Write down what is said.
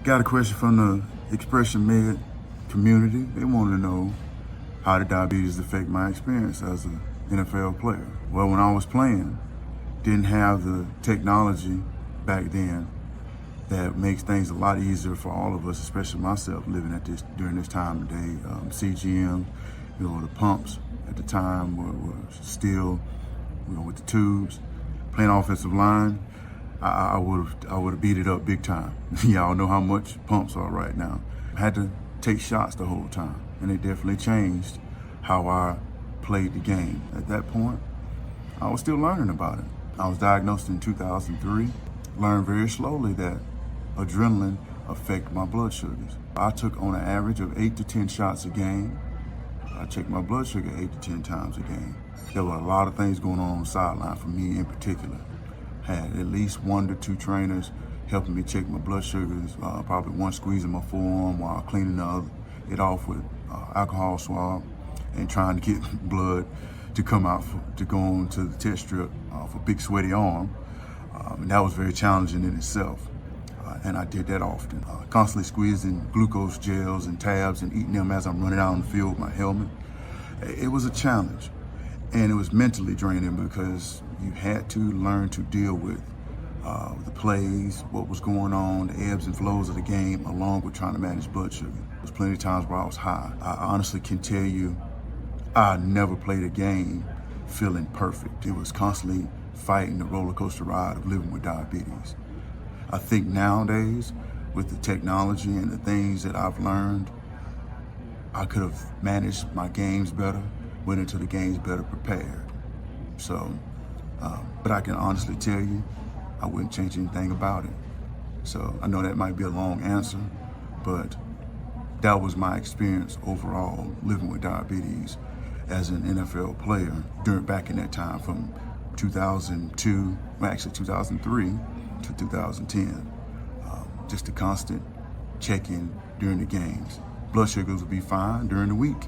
Got a question from the ExpressionMed community. They wanted to know, how did diabetes affect my experience as an NFL player? Well, when I was playing, didn't have the technology back then that makes things a lot easier for all of us, especially myself living during this time of day. CGM, the pumps at the time were still, with the tubes. Playing offensive line, I would have beat it up big time. Y'all know how much pumps are right now. I had to take shots the whole time, and it definitely changed how I played the game. At that point, I was still learning about it. I was diagnosed in 2003. Learned very slowly that adrenaline affected my blood sugars. I took on an average of 8 to 10 shots a game. I checked my blood sugar 8 to 10 times a game. There were a lot of things going on the sideline for me in particular. Had at least 1 to 2 trainers helping me check my blood sugars, probably one squeezing my forearm while cleaning it off with alcohol swab and trying to get blood to come out to go on to the test strip for big sweaty arm. And that was very challenging in itself. And I did that often. Constantly squeezing glucose gels and tabs and eating them as I'm running out on the field with my helmet. It was a challenge. And it was mentally draining because you had to learn to deal with the plays, what was going on, the ebbs and flows of the game, along with trying to manage blood sugar. There was plenty of times where I was high. I honestly can tell you, I never played a game feeling perfect. It was constantly fighting the roller coaster ride of living with diabetes. I think nowadays, with the technology and the things that I've learned, I could have managed my games better, went into the games better prepared. So, but I can honestly tell you, I wouldn't change anything about it. So I know that might be a long answer, but that was my experience overall living with diabetes as an NFL player back in that time from 2002, well actually 2003 to 2010. Just a constant check-in during the games. Blood sugars would be fine during the week.